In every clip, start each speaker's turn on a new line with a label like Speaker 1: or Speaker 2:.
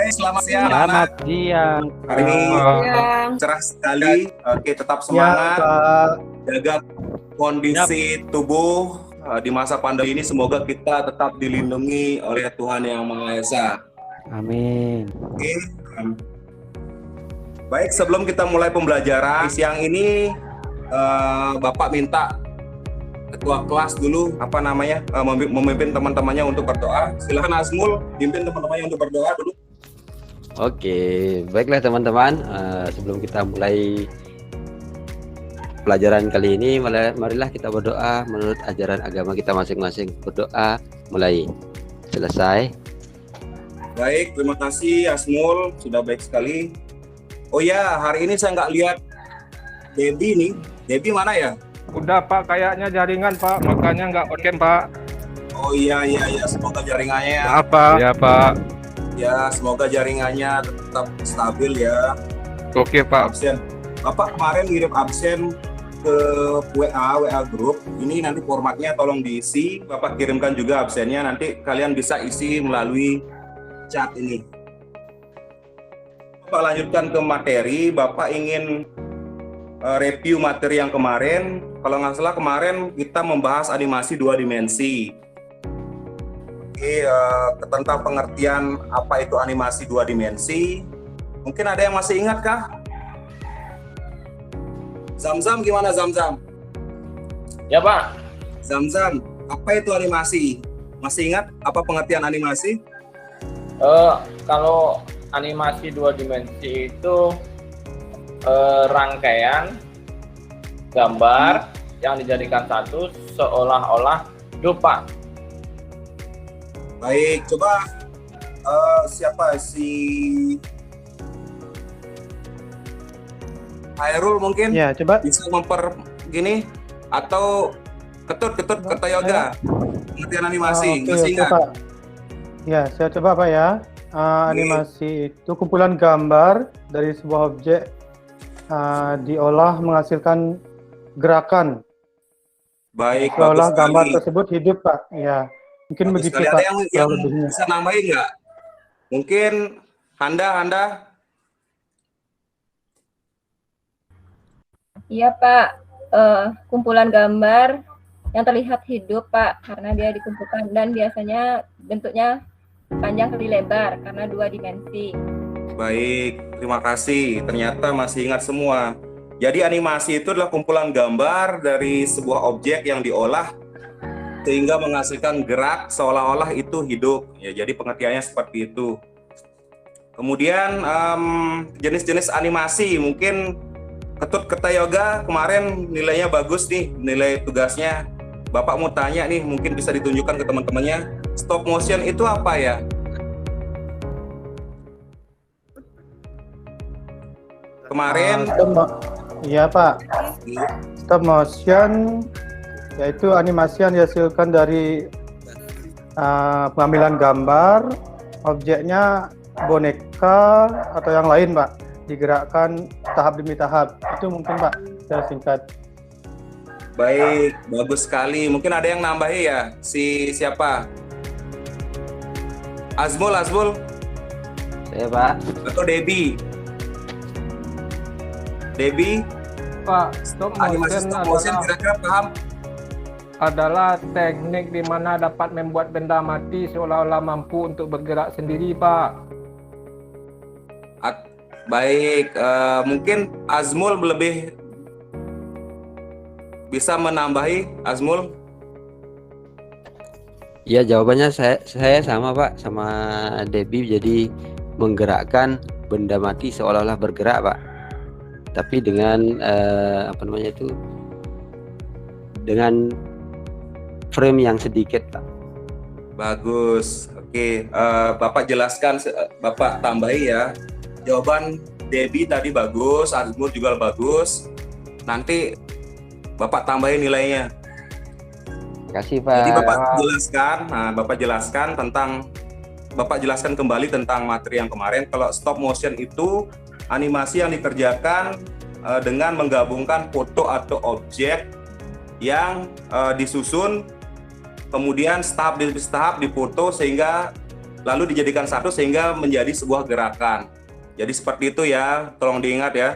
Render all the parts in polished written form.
Speaker 1: Baik, selamat siang
Speaker 2: Selamat
Speaker 1: anak.
Speaker 2: siang.
Speaker 1: Hari ini
Speaker 3: Siang.
Speaker 1: cerah sekali. Oke, tetap
Speaker 4: Ya,
Speaker 1: semangat,
Speaker 4: Pak.
Speaker 1: jaga kondisi tubuh di masa pandemi ini. Semoga kita tetap dilindungi oleh Tuhan Yang Maha Esa.
Speaker 2: Amin.
Speaker 1: Oke. Baik, sebelum kita mulai pembelajaran siang ini, Bapak minta ketua kelas dulu memimpin teman-temannya untuk berdoa. Silakan Azmul pimpin teman-temannya untuk berdoa dulu.
Speaker 2: Oke, baiklah teman-teman. Sebelum kita mulai pelajaran kali ini, marilah kita berdoa menurut ajaran agama kita masing-masing. Berdoa mulai. Selesai.
Speaker 1: Baik, terima kasih Azmul, sudah baik sekali. Oh ya, hari ini saya nggak lihat Debbie nih. Debbie mana ya?
Speaker 4: Udah Pak, kayaknya jaringan Pak, makanya nggak oke Pak.
Speaker 1: Oh iya, semoga jaringannya
Speaker 4: Maaf Pak. Ya Pak.
Speaker 1: ya semoga jaringannya tetap stabil ya.
Speaker 4: Oke Pak.
Speaker 1: Absen. Bapak kemarin ngirim absen ke WA grup. Ini nanti formatnya tolong diisi. Bapak kirimkan juga absennya. Nanti kalian bisa isi melalui chat ini. Bapak lanjutkan ke materi. Bapak ingin review materi yang kemarin. Kalau nggak salah kemarin kita membahas animasi 2 dimensi. Oke, tentang pengertian apa itu animasi 2 dimensi. Mungkin ada yang masih ingat kah? Zamzam gimana Zamzam?
Speaker 5: Ya Pak,
Speaker 1: Zamzam, apa itu animasi? Masih ingat apa pengertian animasi?
Speaker 5: kalau animasi 2 dimensi itu rangkaian gambar yang dijadikan satu seolah-olah hidup Pak.
Speaker 1: Baik, coba siapa si Hairul mungkin
Speaker 4: Ya, coba.
Speaker 1: bisa gini atau ketut kata yoga pengertian animasi
Speaker 4: Oke,
Speaker 1: masih ingat?
Speaker 4: Pak. Ya, saya coba Pak ya. Animasi itu kumpulan gambar dari sebuah objek diolah menghasilkan gerakan.
Speaker 1: Baik,
Speaker 4: Seolah
Speaker 1: bagus
Speaker 4: gambar
Speaker 1: sekali.
Speaker 4: tersebut hidup Pak. Ya, mungkin
Speaker 1: Bagus
Speaker 4: begitu
Speaker 1: sekali.
Speaker 4: Pak.
Speaker 1: Ada yang
Speaker 4: kurang lebihnya.
Speaker 1: bisa nambahin nggak? Mungkin Handa.
Speaker 3: Iya Pak, kumpulan gambar yang terlihat hidup Pak, karena dia dikumpulkan dan biasanya bentuknya panjang kali lebar karena 2 dimensi.
Speaker 1: Baik, terima kasih. Ternyata masih ingat semua. Jadi animasi itu adalah kumpulan gambar dari sebuah objek yang diolah sehingga menghasilkan gerak seolah-olah itu hidup. Ya, jadi pengertiannya seperti itu. Kemudian jenis-jenis animasi mungkin Ketut Keta Yoga kemarin nilainya bagus nih, nilai tugasnya. Bapak mau tanya nih, mungkin bisa ditunjukkan ke teman-temannya. Stop motion itu apa ya? Kemarin
Speaker 4: Iya Pak. Stop motion yaitu animasi yang dihasilkan dari pengambilan gambar, objeknya boneka atau yang lain Pak, digerakkan tahap demi tahap. Itu mungkin Pak secara singkat.
Speaker 1: baik, bagus sekali. Mungkin ada yang nambahi ya? Siapa? Azmul
Speaker 2: Saya Pak.
Speaker 1: atau Debbie? Debbie,
Speaker 4: Pak, stop
Speaker 1: animasi stop motion kira-kira paham?
Speaker 4: adalah teknik di mana dapat membuat benda mati seolah-olah mampu untuk bergerak sendiri, Pak.
Speaker 1: Baik, mungkin Azmul lebih bisa menambahi, Azmul.
Speaker 2: Ya, jawabannya saya sama Pak, sama Debbie. Jadi menggerakkan benda mati seolah-olah bergerak Pak. Tapi dengan dengan frame yang sedikit Pak.
Speaker 1: Bagus. Oke, Bapak jelaskan, Bapak tambahi ya. Jawaban Debbie tadi bagus, Azmul juga bagus. Nanti Bapak tambahin nilainya.
Speaker 2: Terima kasih Pak.
Speaker 1: Jadi Bapak jelaskan kembali tentang materi yang kemarin. Kalau stop motion itu animasi yang dikerjakan dengan menggabungkan foto atau objek yang disusun, kemudian tahap demi tahap difoto sehingga lalu dijadikan satu sehingga menjadi sebuah gerakan. Jadi seperti itu ya, tolong diingat ya.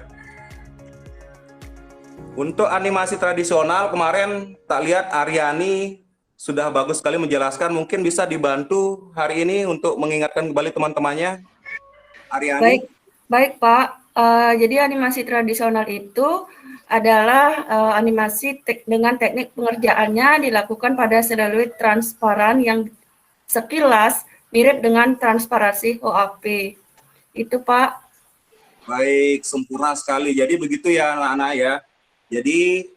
Speaker 1: Untuk animasi tradisional kemarin tak lihat Aryani sudah bagus sekali menjelaskan, mungkin bisa dibantu hari ini untuk mengingatkan kembali teman-temannya. Aryani.
Speaker 6: Baik, baik Pak. Jadi animasi tradisional itu adalah animasi dengan teknik pengerjaannya dilakukan pada seluloid transparan yang sekilas mirip dengan transparansi OAP. Itu Pak.
Speaker 1: Baik, sempurna sekali. Jadi begitu ya anak-anak ya. Jadi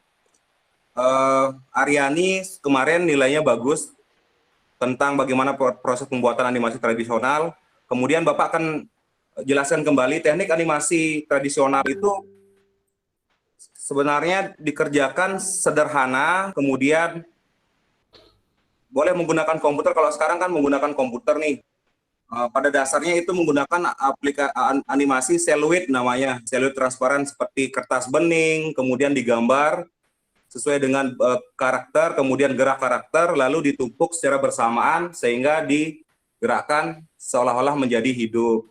Speaker 1: Aryani kemarin nilainya bagus tentang bagaimana proses pembuatan animasi tradisional. Kemudian Bapak akan jelaskan kembali teknik animasi tradisional itu sebenarnya dikerjakan sederhana, kemudian boleh menggunakan komputer. Kalau sekarang kan menggunakan komputer nih. Pada dasarnya itu menggunakan animasi seluloid namanya, seluloid transparan seperti kertas bening, kemudian digambar sesuai dengan karakter, kemudian gerak karakter, lalu ditumpuk secara bersamaan sehingga digerakkan seolah-olah menjadi hidup.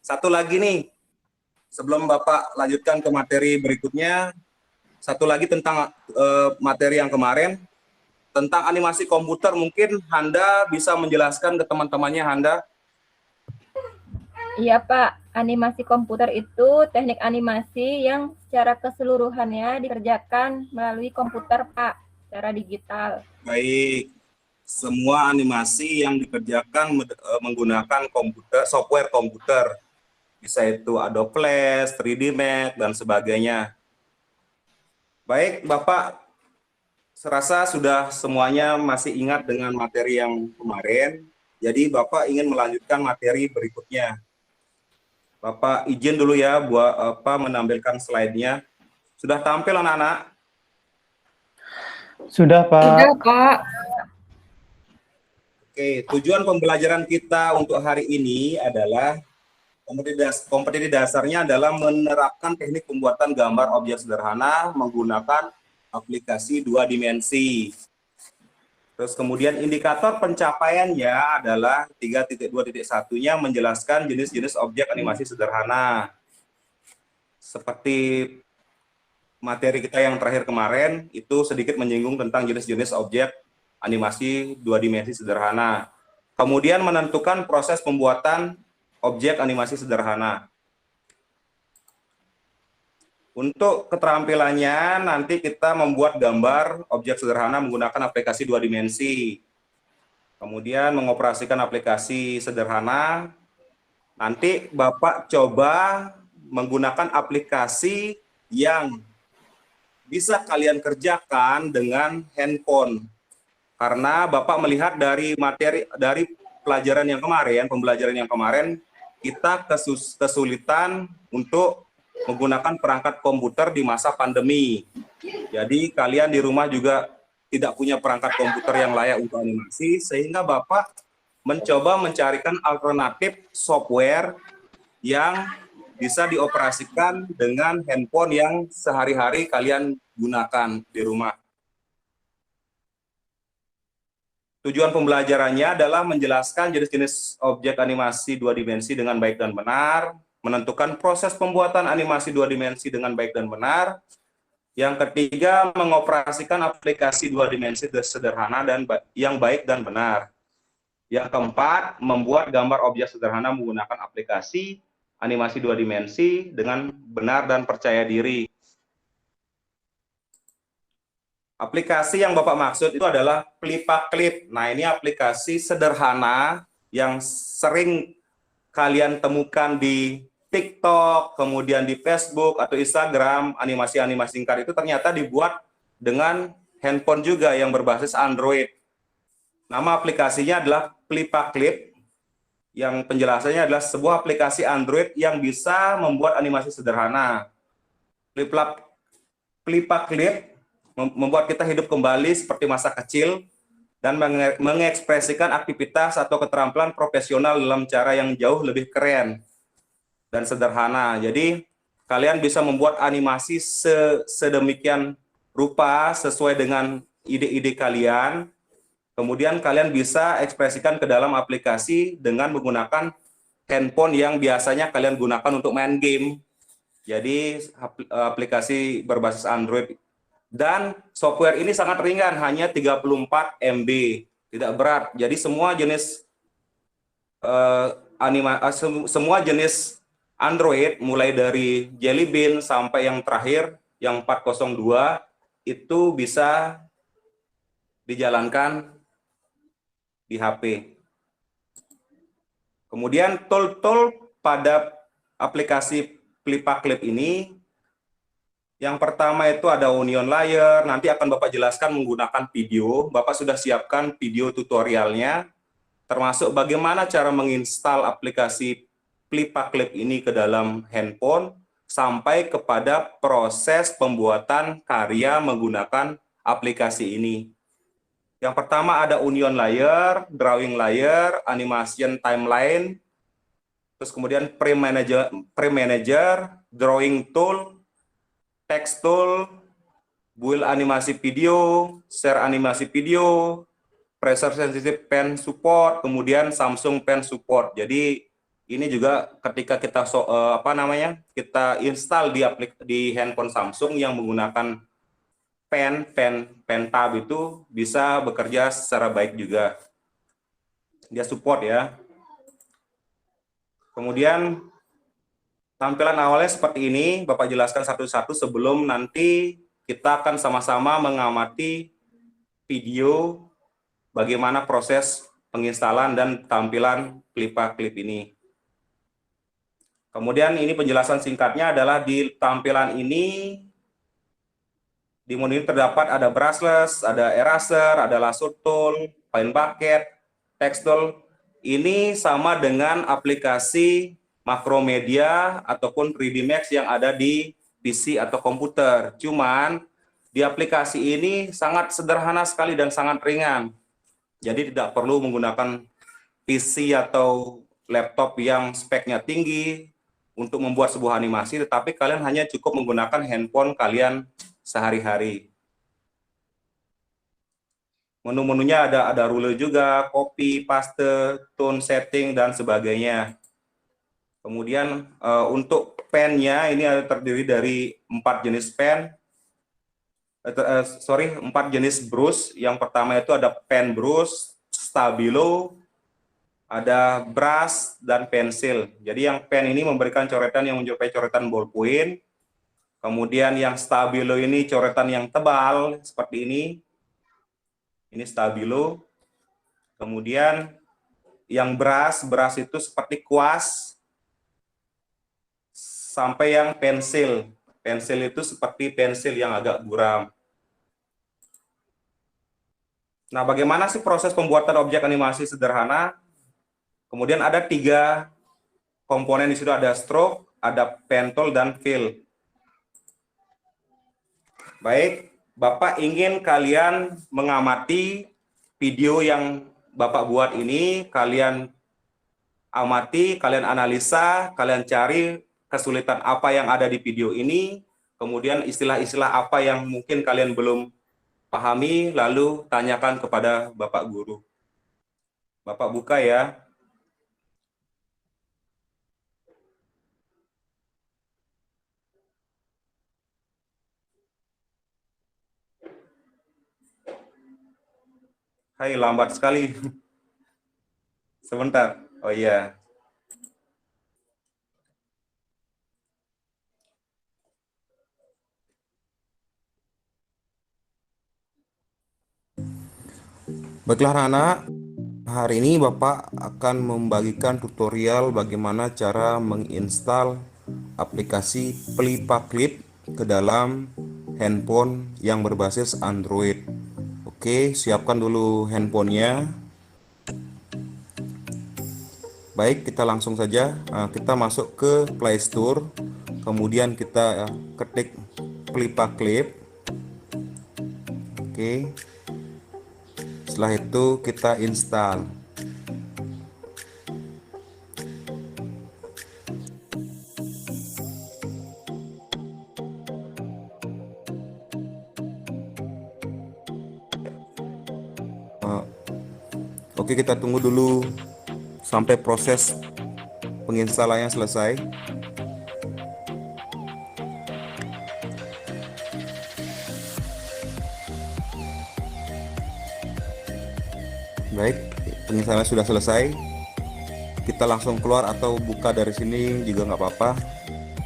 Speaker 1: Satu lagi nih, sebelum Bapak lanjutkan ke materi berikutnya, satu lagi tentang materi yang kemarin, tentang animasi komputer. Mungkin Handa bisa menjelaskan ke teman-temannya, Handa.
Speaker 3: Iya Pak, animasi komputer itu teknik animasi yang secara keseluruhannya dikerjakan melalui komputer Pak, secara digital.
Speaker 1: Baik, semua animasi yang dikerjakan menggunakan komputer, software komputer. Bisa itu Adobe Flash, 3D Max, dan sebagainya. Baik, Bapak, serasa sudah semuanya masih ingat dengan materi yang kemarin. Jadi Bapak ingin melanjutkan materi berikutnya. Bapak izin dulu ya buat menampilkan slide-nya. Sudah tampil anak-anak?
Speaker 4: Sudah, Pak.
Speaker 6: Sudah Pak.
Speaker 1: Oke, tujuan pembelajaran kita untuk hari ini adalah kompetisi dasarnya adalah menerapkan teknik pembuatan gambar objek sederhana menggunakan aplikasi 2 dimensi. Terus kemudian indikator pencapaiannya adalah 3.2.1-nya menjelaskan jenis-jenis objek animasi sederhana. Seperti materi kita yang terakhir kemarin, itu sedikit menyinggung tentang jenis-jenis objek animasi 2 dimensi sederhana. Kemudian menentukan proses pembuatan objek animasi sederhana. Untuk keterampilannya, nanti kita membuat gambar objek sederhana menggunakan aplikasi 2 dimensi. Kemudian mengoperasikan aplikasi sederhana. Nanti Bapak coba menggunakan aplikasi yang bisa kalian kerjakan dengan handphone. Karena Bapak melihat dari pembelajaran yang kemarin, kita kesulitan untuk menggunakan perangkat komputer di masa pandemi. Jadi kalian di rumah juga tidak punya perangkat komputer yang layak untuk animasi, sehingga Bapak mencoba mencarikan alternatif software yang bisa dioperasikan dengan handphone yang sehari-hari kalian gunakan di rumah. Tujuan pembelajarannya adalah menjelaskan jenis-jenis objek animasi 2 dimensi dengan baik dan benar, menentukan proses pembuatan animasi 2 dimensi dengan baik dan benar. Yang ketiga, mengoperasikan aplikasi 2 dimensi sederhana dan yang baik dan benar. Yang keempat, membuat gambar objek sederhana menggunakan aplikasi animasi 2 dimensi dengan benar dan percaya diri. Aplikasi yang Bapak maksud itu adalah Flippaclip. Nah, ini aplikasi sederhana yang sering kalian temukan di TikTok, kemudian di Facebook atau Instagram. Animasi-animasi singkat itu ternyata dibuat dengan handphone juga yang berbasis Android. Nama aplikasinya adalah Flippaclip, yang penjelasannya adalah sebuah aplikasi Android yang bisa membuat animasi sederhana. Flippaclip membuat kita hidup kembali seperti masa kecil dan mengekspresikan aktivitas atau keterampilan profesional dalam cara yang jauh lebih keren dan sederhana. Jadi kalian bisa membuat animasi sedemikian rupa sesuai dengan ide-ide kalian. Kemudian kalian bisa ekspresikan ke dalam aplikasi dengan menggunakan handphone yang biasanya kalian gunakan untuk main game. Jadi aplikasi berbasis Android. Dan software ini sangat ringan, hanya 34 MB, tidak berat. Jadi semua jenis semua jenis Android, mulai dari Jelly Bean sampai yang terakhir, yang 402, itu bisa dijalankan di HP. Kemudian tool-tool pada aplikasi Flippa Clip ini, yang pertama itu ada onion layer, nanti akan Bapak jelaskan menggunakan video. Bapak sudah siapkan video tutorialnya, termasuk bagaimana cara menginstal aplikasi Flippa Clip ini ke dalam handphone, sampai kepada proses pembuatan karya menggunakan aplikasi ini. Yang pertama ada onion layer, drawing layer, animation timeline, terus kemudian pre-manager, drawing tool, text tool, build animasi video, share animasi video, pressure sensitive pen support, kemudian Samsung pen support. Jadi ini juga ketika kita kita install di handphone Samsung yang menggunakan pen tab itu bisa bekerja secara baik juga. Dia support ya. Kemudian tampilan awalnya seperti ini, Bapak jelaskan satu-satu sebelum nanti kita akan sama-sama mengamati video bagaimana proses penginstalan dan tampilan Flippa Clip ini. Kemudian ini penjelasan singkatnya adalah di tampilan ini, di menu ini terdapat ada brushless, ada eraser, ada lasso tool, fine bucket, text tool. Ini sama dengan aplikasi Macromedia ataupun 3D Max yang ada di PC atau komputer. Cuman di aplikasi ini sangat sederhana sekali dan sangat ringan. Jadi tidak perlu menggunakan PC atau laptop yang speknya tinggi untuk membuat sebuah animasi, tetapi kalian hanya cukup menggunakan handphone kalian sehari-hari. Menu-menunya ada ruler juga, copy, paste, tone setting, dan sebagainya. Kemudian untuk pennya ini terdiri dari 4 jenis pen, 4 jenis brush. Yang pertama itu ada pen brush, stabilo, ada brush, dan pensil. Jadi yang pen ini memberikan coretan yang menyerupai coretan ballpoint. Kemudian yang stabilo ini coretan yang tebal seperti ini. Ini stabilo. Kemudian yang brush itu seperti kuas. Sampai yang pensil. Pensil itu seperti pensil yang agak buram. Nah, bagaimana sih proses pembuatan objek animasi sederhana? Kemudian ada 3 komponen di situ, ada stroke, ada pen tool, dan fill. Baik, Bapak ingin kalian mengamati video yang Bapak buat ini, kalian amati, kalian analisa, kalian cari kesulitan apa yang ada di video ini, kemudian istilah-istilah apa yang mungkin kalian belum pahami, lalu tanyakan kepada Bapak Guru. Bapak buka ya. Hai, lambat sekali. Sebentar. Oh iya. Baiklah anak-anak, hari ini Bapak akan membagikan tutorial bagaimana cara menginstal aplikasi Flippa Clip ke dalam handphone yang berbasis Android. Oke, siapkan dulu handphonenya. Baik, kita langsung saja. Kita masuk ke Play Store, kemudian kita ketik Flippa Clip. Oke. Setelah itu kita install. Oke, kita tunggu dulu sampai proses penginstalannya selesai. Baik, penginstalannya sudah selesai. Kita langsung keluar atau buka dari sini juga nggak apa-apa.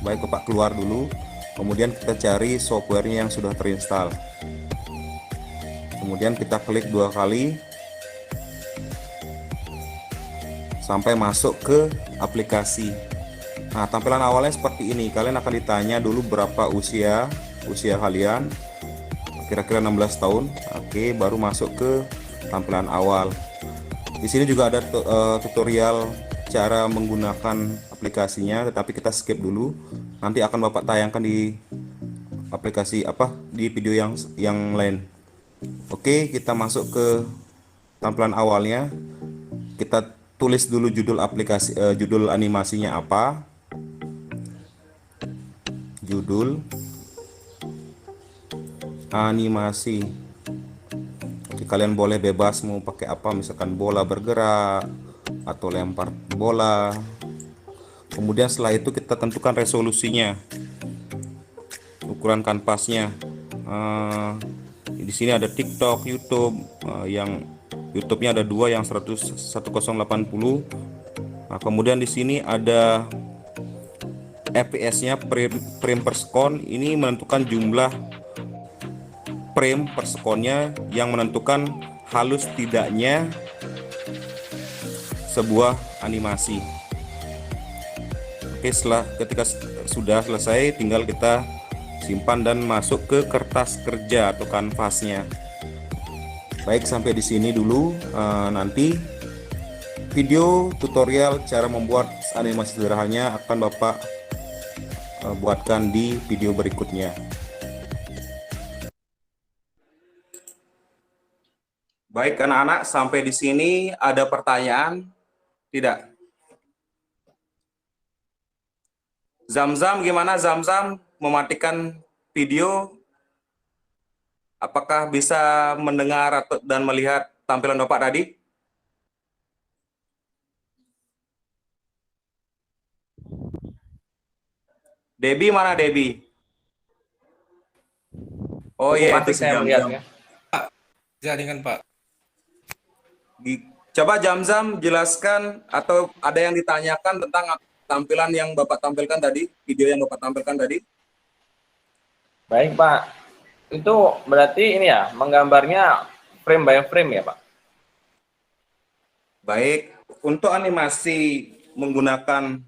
Speaker 1: Baik, Bapak keluar dulu. Kemudian kita cari softwarenya yang sudah terinstall. Kemudian kita klik 2 kali sampai masuk ke aplikasi. Nah, tampilan awalnya seperti ini. Kalian akan ditanya dulu berapa usia kalian. Kira-kira 16 tahun. Oke, baru masuk ke tampilan awal. Di sini juga ada tutorial cara menggunakan aplikasinya, tetapi kita skip dulu. Nanti akan Bapak tayangkan di aplikasi di video yang lain. Oke, kita masuk ke tampilan awalnya. Kita tulis dulu judul aplikasi, judul animasinya apa. Judul animasi. Oke, kalian boleh bebas mau pakai apa, misalkan bola bergerak atau lempar bola. Kemudian setelah itu kita tentukan resolusinya, ukuran kanvasnya. Di sini ada TikTok, YouTube. Yang YouTube-nya ada 2, yang 1080. Nah, kemudian di sini ada FPS-nya, frame per second. Ini menentukan jumlah frame per second-nya yang menentukan halus tidaknya sebuah animasi. Oke, ketika sudah selesai, tinggal kita simpan dan masuk ke kertas kerja atau kanvasnya. Baik, sampai di sini dulu. Nanti video tutorial cara membuat animasi sederhananya akan Bapak buatkan di video berikutnya. Baik, anak-anak, sampai di sini ada pertanyaan? Tidak? Zamzam, gimana Zamzam mematikan video? Apakah bisa mendengar dan melihat tampilan Bapak tadi? Debbie, mana Debbie? Oh iya, itu
Speaker 5: saya
Speaker 1: Zamzam.
Speaker 5: melihat ya.
Speaker 7: Jaringan Pak.
Speaker 1: Coba Zamzam jelaskan, atau ada yang ditanyakan tentang tampilan yang Bapak tampilkan tadi, video yang Bapak tampilkan tadi?
Speaker 5: Baik Pak, itu berarti ini ya, menggambarnya frame by frame ya Pak?
Speaker 1: Baik, untuk animasi menggunakan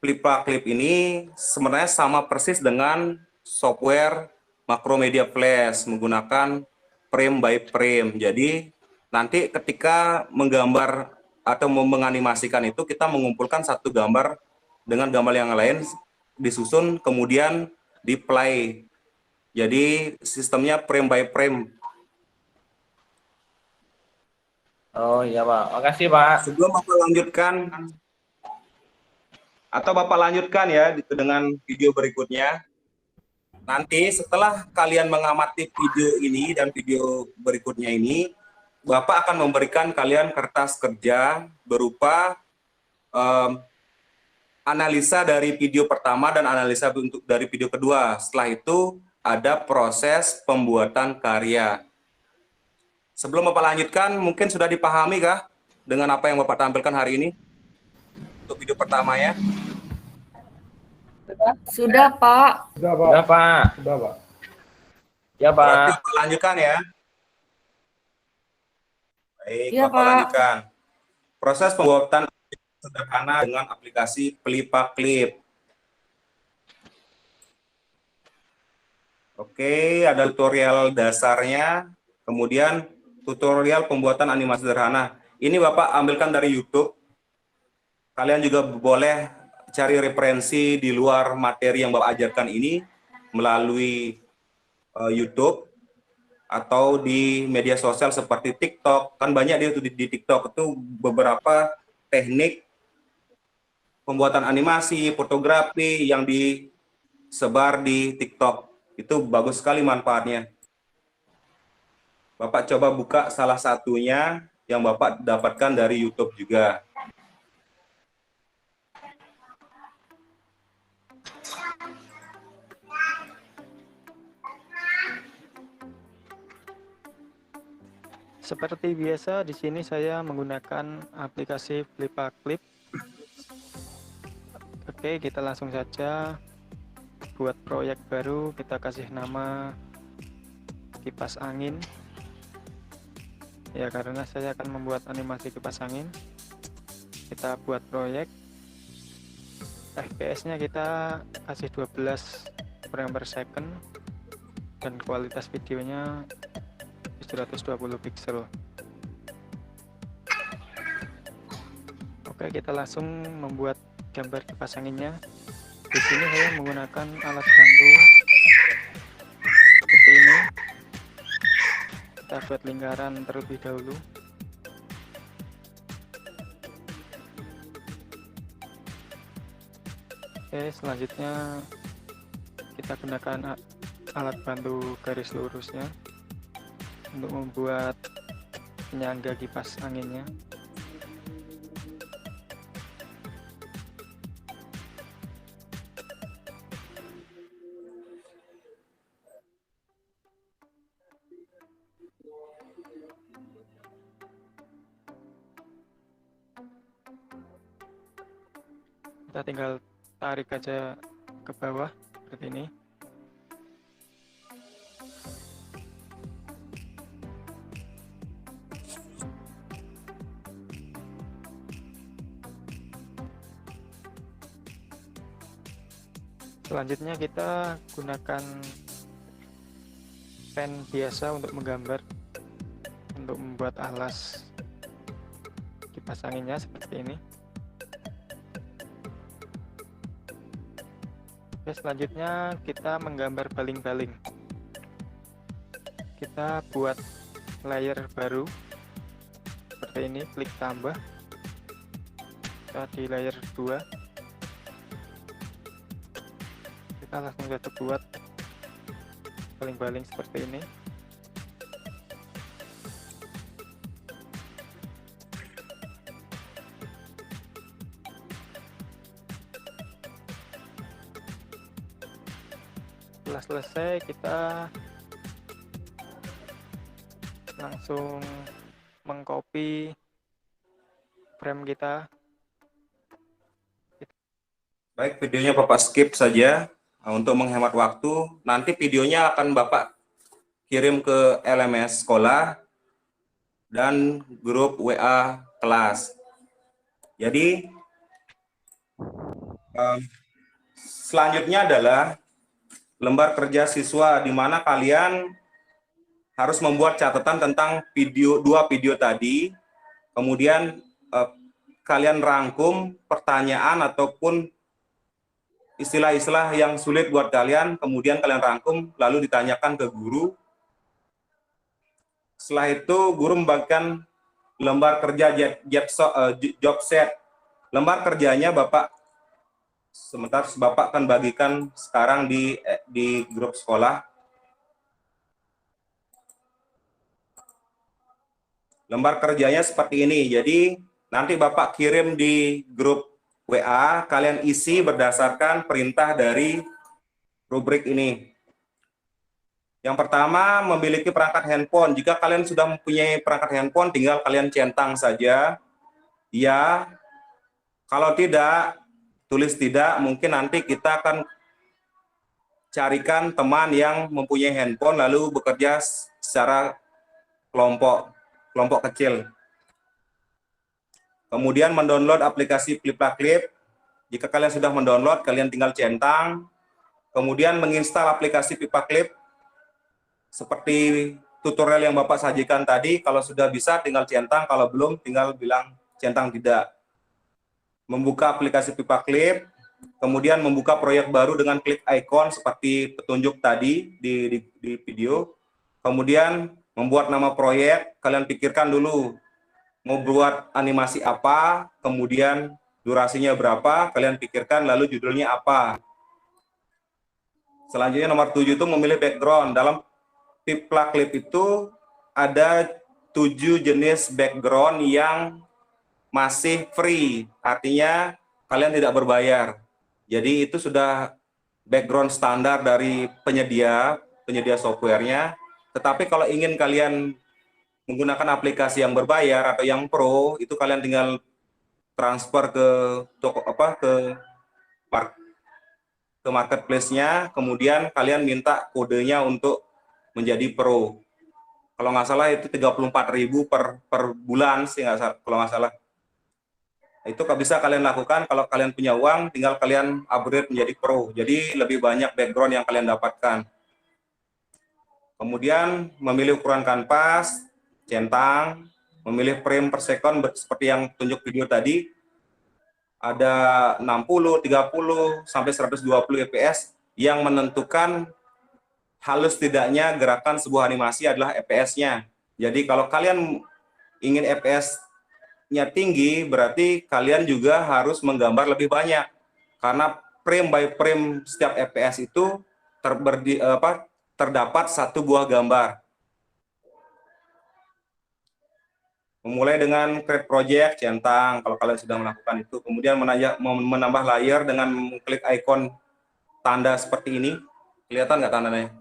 Speaker 1: Clip ini sebenarnya sama persis dengan software Macromedia Flash, menggunakan frame by frame. Jadi nanti ketika menggambar atau menganimasikan itu, kita mengumpulkan satu gambar dengan gambar yang lain, disusun kemudian di play. Jadi sistemnya frame by frame.
Speaker 5: Oh iya Pak, makasih Pak.
Speaker 1: Sebelum Bapak lanjutkan, atau Bapak lanjutkan ya dengan video berikutnya. Nanti setelah kalian mengamati video ini dan video berikutnya ini, Bapak akan memberikan kalian kertas kerja berupa analisa dari video pertama dan analisa untuk dari video kedua. Setelah itu ada proses pembuatan karya. Sebelum Bapak lanjutkan, mungkin sudah dipahami kah dengan apa yang Bapak tampilkan hari ini? Untuk video pertama ya.
Speaker 6: Sudah, Pak.
Speaker 4: Sudah, Pak.
Speaker 5: Sudah Pak.
Speaker 4: Sudah, Pak.
Speaker 5: Ya
Speaker 1: Berarti
Speaker 5: Pak.
Speaker 1: Bapak lanjutkan ya. Baik,
Speaker 6: Iya,
Speaker 1: Bapak
Speaker 6: Pak.
Speaker 1: lanjutkan. Proses pembuatan sederhana dengan aplikasi Clip. Oke, ada tutorial dasarnya, kemudian tutorial pembuatan animasi sederhana. Ini Bapak ambilkan dari YouTube. Kalian juga boleh cari referensi di luar materi yang Bapak ajarkan ini melalui YouTube atau di media sosial seperti TikTok. Kan banyak di TikTok itu beberapa teknik pembuatan animasi, fotografi yang disebar di TikTok. Itu bagus sekali manfaatnya. Bapak coba buka salah satunya yang Bapak dapatkan dari YouTube juga.
Speaker 4: Seperti biasa, di sini saya menggunakan aplikasi Flippa-Clip. Oke, kita langsung saja buat proyek baru. Kita kasih nama kipas angin. Ya, karena saya akan membuat animasi kipas angin. Kita buat proyek. FPS-nya kita kasih 12 frame per second. Dan kualitas videonya 720 pixel. Oke, kita langsung membuat gambar kipas anginnya. Di sini saya menggunakan alat bantu seperti ini. Kita buat lingkaran terlebih dahulu. Oke, selanjutnya kita gunakan alat bantu garis lurusnya untuk membuat penyangga kipas anginnya. Kita tinggal tarik aja ke bawah seperti ini. Selanjutnya kita gunakan pen biasa untuk menggambar, untuk membuat alas kipas anginnya seperti ini. Oke, selanjutnya kita menggambar baling-baling. Kita buat layer baru seperti ini, klik tambah. Kita di layer 2. Kita langsung saja buat baling-baling seperti ini. Setelah selesai, kita langsung mengcopy frame kita.
Speaker 1: Baik, videonya Bapak skip saja untuk menghemat waktu. Nanti videonya akan Bapak kirim ke LMS sekolah dan grup WA kelas. Jadi selanjutnya adalah lembar kerja siswa, di mana kalian harus membuat catatan tentang dua video tadi, kemudian kalian rangkum pertanyaan ataupun istilah-istilah yang sulit buat kalian, kemudian kalian rangkum, lalu ditanyakan ke guru. Setelah itu, guru membagikan lembar kerja job set. Lembar kerjanya Bapak, sebentar Bapak akan bagikan sekarang di grup sekolah. Lembar kerjanya seperti ini, jadi nanti Bapak kirim di grup WA, kalian isi berdasarkan perintah dari rubrik ini. Yang pertama, memiliki perangkat handphone. Jika kalian sudah mempunyai perangkat handphone, tinggal kalian centang saja. Ya, kalau tidak, tulis tidak, mungkin nanti kita akan carikan teman yang mempunyai handphone, lalu bekerja secara kelompok kecil. Kemudian mendownload aplikasi Flippa-Clip. Jika kalian sudah mendownload, kalian tinggal centang. Kemudian menginstal aplikasi Flippa-Clip. Seperti tutorial yang Bapak sajikan tadi, kalau sudah bisa tinggal centang, kalau belum tinggal bilang centang tidak. Membuka aplikasi Flippa-Clip, kemudian membuka proyek baru dengan klik icon seperti petunjuk tadi di video. Kemudian membuat nama proyek, kalian pikirkan dulu mau buat animasi apa, kemudian durasinya berapa, kalian pikirkan, lalu judulnya apa. Selanjutnya nomor 7 itu memilih background. Dalam Flippa-Clip itu ada 7 jenis background yang masih free, artinya kalian tidak berbayar. Jadi itu sudah background standar dari penyedia softwarenya. Tetapi kalau ingin kalian menggunakan aplikasi yang berbayar atau yang pro, itu kalian tinggal transfer ke toko ke marketplace-nya, kemudian kalian minta kodenya untuk menjadi pro. Kalau nggak salah itu 34.000 per bulan sih, kalau nggak salah. Itu bisa kalian lakukan kalau kalian punya uang, tinggal kalian upgrade menjadi pro. Jadi lebih banyak background yang kalian dapatkan. Kemudian memilih ukuran kanvas, centang, memilih frame per second seperti yang tunjuk video tadi. Ada 60, 30, sampai 120 fps yang menentukan halus tidaknya gerakan sebuah animasi adalah fps-nya. Jadi kalau kalian ingin fps-nya tinggi, berarti kalian juga harus menggambar lebih banyak. Karena frame by frame setiap fps itu terdapat satu buah gambar. Memulai dengan create project, centang, kalau kalian sudah melakukan itu. Kemudian menambah layer dengan mengklik ikon tanda seperti ini. Kelihatan nggak tandanya?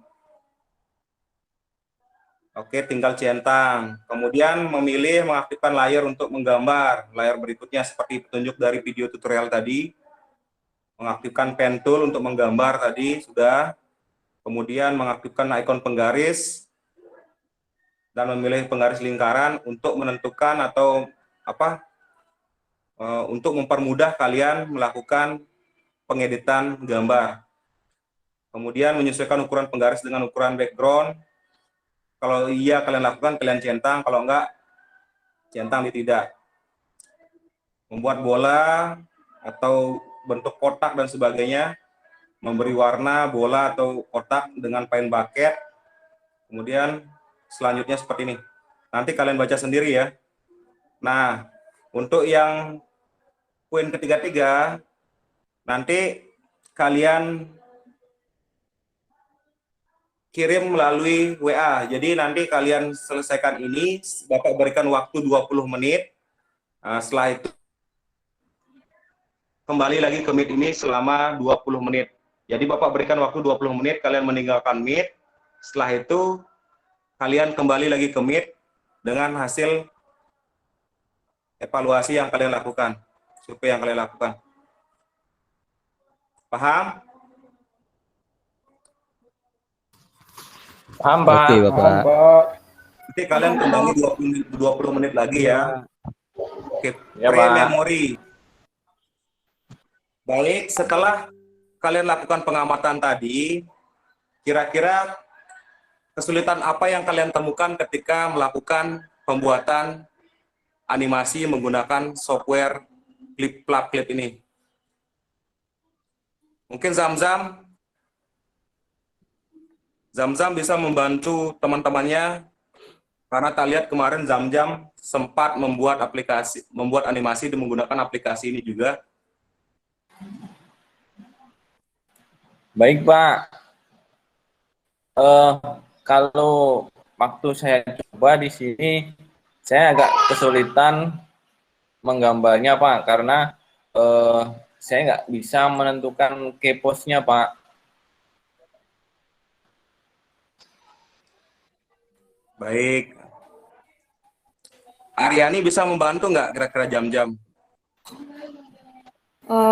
Speaker 1: Oke, tinggal centang. Kemudian memilih mengaktifkan layer untuk menggambar. Layer berikutnya seperti petunjuk dari video tutorial tadi. Mengaktifkan pen tool untuk menggambar tadi, sudah. Kemudian mengaktifkan ikon penggaris. Dan memilih penggaris lingkaran untuk menentukan atau untuk mempermudah kalian melakukan pengeditan gambar. Kemudian menyesuaikan ukuran penggaris dengan ukuran background. Kalau iya kalian lakukan, kalian centang. Kalau enggak, centang tidak. Membuat bola atau bentuk kotak dan sebagainya. Memberi warna bola atau kotak dengan paint bucket. Kemudian selanjutnya seperti ini. Nanti kalian baca sendiri ya. Nah, untuk yang poin ketiga, nanti kalian kirim melalui WA. Jadi nanti kalian selesaikan ini, Bapak berikan waktu 20 menit. Nah, setelah itu kembali lagi ke Meet ini selama 20 menit. Jadi Bapak berikan waktu 20 menit, kalian meninggalkan Meet. Setelah itu kalian kembali lagi ke Meet dengan hasil evaluasi yang kalian lakukan, survei yang kalian lakukan. Paham?
Speaker 5: Paham, Pak.
Speaker 2: Oke, Bapak.
Speaker 5: Paham, Pak.
Speaker 1: Nanti kalian kembali 20 menit lagi ya. Oke,
Speaker 5: Ya, Pak.
Speaker 1: pre-memory. Baik, setelah kalian lakukan pengamatan tadi, kira-kira kesulitan apa yang kalian temukan ketika melakukan pembuatan animasi menggunakan software Clip ini? Mungkin Zamzam bisa membantu teman-temannya, karena tak lihat kemarin Zamzam sempat membuat animasi menggunakan aplikasi ini juga.
Speaker 5: Baik, Pak. Kalau waktu saya coba di sini, saya agak kesulitan menggambarnya, Pak, karena saya nggak bisa menentukan keypose-nya, Pak.
Speaker 1: Baik. Aryani bisa membantu nggak kira-kira jam-jam?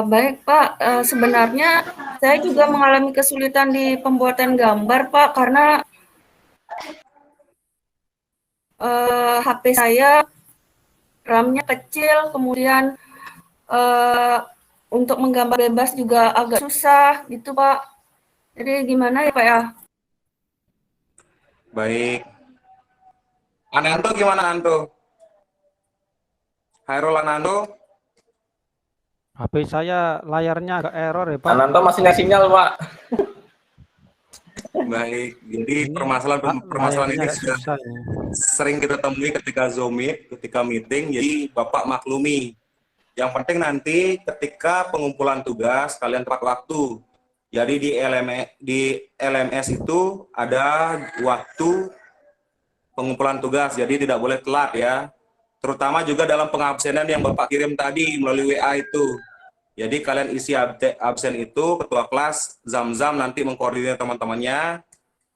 Speaker 6: Baik, Pak. Sebenarnya saya juga mengalami kesulitan di pembuatan gambar, Pak, karena HP saya RAM-nya kecil, kemudian untuk menggambar bebas juga agak susah, gitu, Pak. Jadi gimana ya, Pak ya?
Speaker 1: Baik. Ananto gimana, Anto? Hairul Ananto?
Speaker 8: HP saya layarnya agak error ya Pak.
Speaker 5: Ananto masih nggak sinyal, Pak.
Speaker 1: Baik, jadi permasalahan ini sudah sering kita temui ketika Zoom Meet, ketika meeting, jadi Bapak maklumi. Yang penting nanti ketika pengumpulan tugas, kalian tepat waktu. Jadi di LMS itu ada waktu pengumpulan tugas, jadi tidak boleh telat ya. Terutama juga dalam pengabsenan yang Bapak kirim tadi melalui WA itu. Jadi kalian isi absen itu, ketua kelas Zam-Zam nanti mengkoordinir teman-temannya,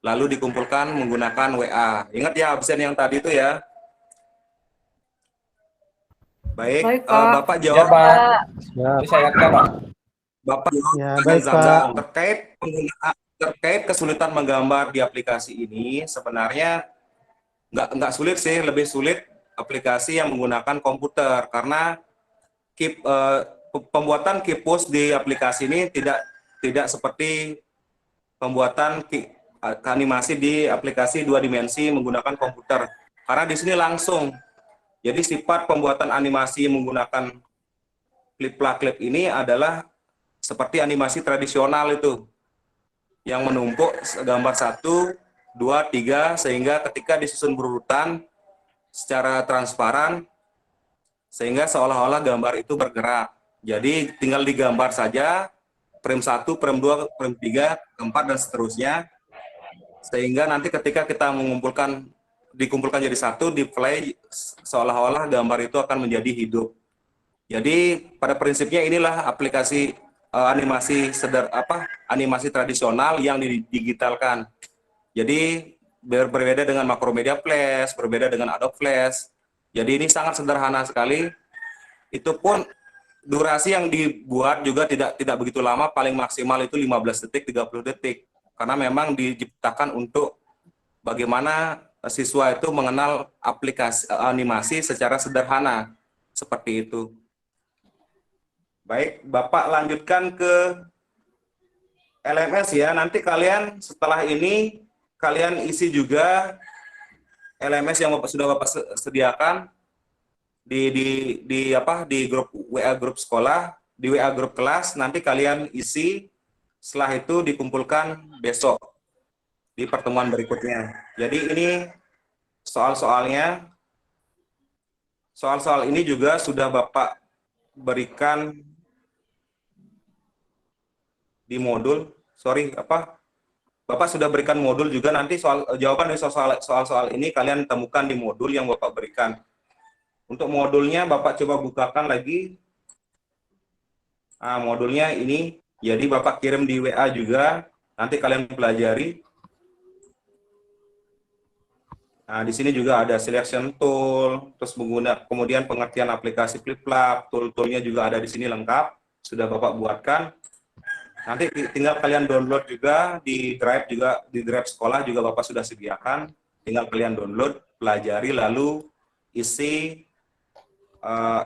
Speaker 1: lalu dikumpulkan menggunakan WA. Ingat ya absen yang tadi itu ya. Baik,
Speaker 6: Baik, Pak.
Speaker 1: Bapak
Speaker 5: Ya,
Speaker 1: jawab.
Speaker 5: Pak.
Speaker 8: Siap.
Speaker 5: Ini saya ingatkan, Pak.
Speaker 1: Bapak jawab
Speaker 4: Ya,
Speaker 1: dengan
Speaker 4: baik,
Speaker 1: Zam-Zam.
Speaker 4: Pak.
Speaker 1: Terkait kesulitan menggambar di aplikasi ini, sebenarnya nggak sulit sih, lebih sulit aplikasi yang menggunakan komputer karena pembuatan keypost di aplikasi ini tidak seperti pembuatan animasi di aplikasi 2 dimensi menggunakan komputer. Karena di sini langsung. Jadi sifat pembuatan animasi menggunakan klip ini adalah seperti animasi tradisional itu, yang menumpuk gambar 1, 2, 3, sehingga ketika disusun berurutan secara transparan, sehingga seolah-olah gambar itu bergerak. Jadi tinggal digambar saja, frame 1, frame 2, frame 3, 4, dan seterusnya, sehingga nanti ketika kita dikumpulkan jadi satu, di play, seolah-olah gambar itu akan menjadi hidup. Jadi pada prinsipnya inilah aplikasi animasi tradisional yang didigitalkan. Jadi berbeda dengan Macromedia Flash, berbeda dengan Adobe Flash. Jadi ini sangat sederhana sekali. Itu pun durasi yang dibuat juga tidak begitu lama, paling maksimal itu 15 detik, 30 detik. Karena memang diciptakan untuk bagaimana siswa itu mengenal aplikasi animasi secara sederhana. Seperti itu. Baik, Bapak lanjutkan ke LMS ya. Nanti kalian setelah ini kalian isi juga LMS yang sudah Bapak sediakan di grup WA grup sekolah, di WA grup kelas. Nanti kalian isi, setelah itu dikumpulkan besok di pertemuan berikutnya. Jadi ini soal-soalnya. Soal-soal ini juga sudah Bapak berikan di modul. Bapak sudah berikan modul juga, nanti jawaban dari soal-soal ini kalian temukan di modul yang Bapak berikan. Untuk modulnya Bapak coba bukakan lagi. Nah, modulnya ini, jadi Bapak kirim di WA juga, nanti kalian pelajari. Nah, di sini juga ada selection tool, terus kemudian pengertian aplikasi flip-flap, tool-toolnya juga ada di sini lengkap, sudah Bapak buatkan. Nanti tinggal kalian download juga di drive sekolah juga Bapak sudah sediakan. Tinggal kalian download, pelajari, lalu isi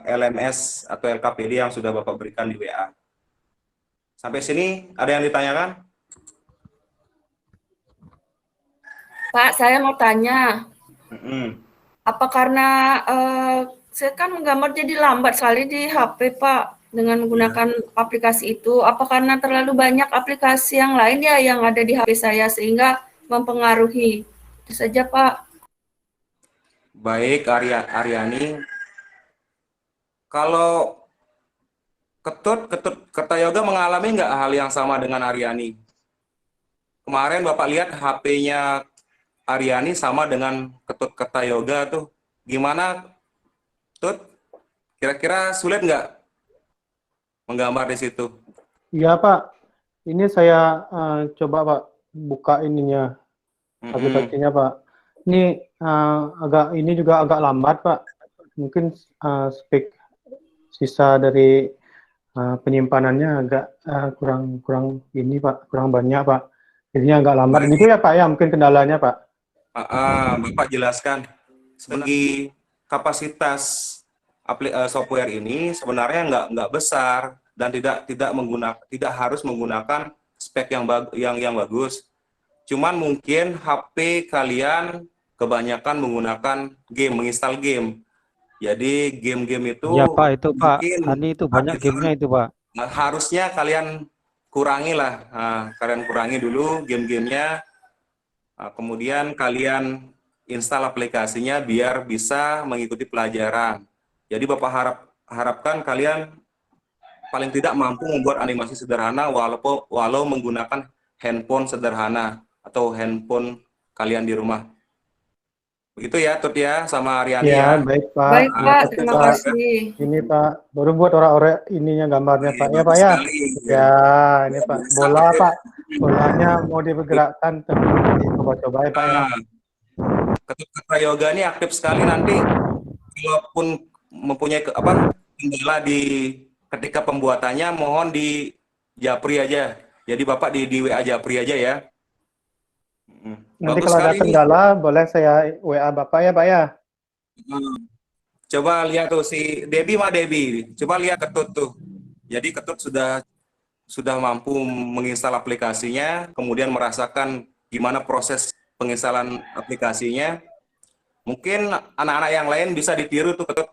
Speaker 1: LMS atau LKPD yang sudah Bapak berikan di WA. Sampai sini ada yang ditanyakan?
Speaker 6: Pak, saya mau tanya. Apa karena saya kan menggambar jadi lambat sekali di HP, Pak, dengan menggunakan aplikasi itu? Apa karena terlalu banyak aplikasi yang lain ya yang ada di HP saya sehingga mempengaruhi? Itu saja, Pak.
Speaker 1: Baik, Aryani. Kalau Ketut Kertayoga mengalami nggak hal yang sama dengan Aryani? Kemarin Bapak lihat HP-nya Aryani sama dengan Ketut Kertayoga tuh. Gimana, Tut? Kira-kira sulit nggak menggambar di situ?
Speaker 4: Iya, Pak. Ini saya coba, Pak, buka ininya, aplikasinya, Pak. Ini ini juga agak lambat, Pak. Mungkin sisa dari penyimpanannya agak kurang ini, Pak, kurang banyak, Pak. Jadinya agak lambat. Gitu ya, Pak, ya, mungkin kendalanya, Pak.
Speaker 1: Bapak jelaskan. Segi kapasitas software ini sebenarnya nggak besar dan tidak harus menggunakan spek yang bagus. Cuman mungkin HP kalian kebanyakan menggunakan menginstal game. Jadi game-game itu
Speaker 8: Ya Pak, itu Pak, Hani itu banyak gamenya itu Pak.
Speaker 1: Harusnya kalian kurangi lah. Kalian kurangi dulu game-gamenya. Kemudian kalian install aplikasinya biar bisa mengikuti pelajaran. Jadi Bapak harapkan kalian paling tidak mampu membuat animasi sederhana walau menggunakan handphone sederhana atau handphone kalian di rumah. Begitu ya, Tut ya, sama Ariani
Speaker 4: Ya,
Speaker 1: ya.
Speaker 4: baik Pak.
Speaker 6: Baik
Speaker 4: Ya,
Speaker 6: Pak,
Speaker 4: Pak.
Speaker 6: terima
Speaker 4: Pak.
Speaker 6: kasih.
Speaker 4: Ini Pak, baru buat orang-orang ininya gambarnya Pak. Ya Pak
Speaker 1: Bagus
Speaker 4: ya.
Speaker 1: sekali.
Speaker 4: Ya, ini
Speaker 1: Luar
Speaker 4: Pak.
Speaker 1: biasa,
Speaker 4: Bola
Speaker 1: Tut.
Speaker 4: Pak. Bolanya mau dipergerakkan tapi dicoba-coba ya Pak ya.
Speaker 1: Nah, Ketut Katra Yoga ini aktif sekali nanti, walaupun mempunyai kendala di ketika pembuatannya, mohon di Japri aja. Jadi Bapak di WA Japri aja ya.
Speaker 4: Nanti
Speaker 1: Bagus
Speaker 4: kalau ada
Speaker 1: sekali nih.
Speaker 4: kendala boleh saya WA Bapak ya Pak ya.
Speaker 1: Coba lihat tuh si Debbie mah Debbie. Coba lihat Ketut tuh. Jadi Ketut sudah mampu menginstal aplikasinya, kemudian merasakan gimana proses penginstalan aplikasinya. Mungkin anak-anak yang lain bisa ditiru tuh Ketut,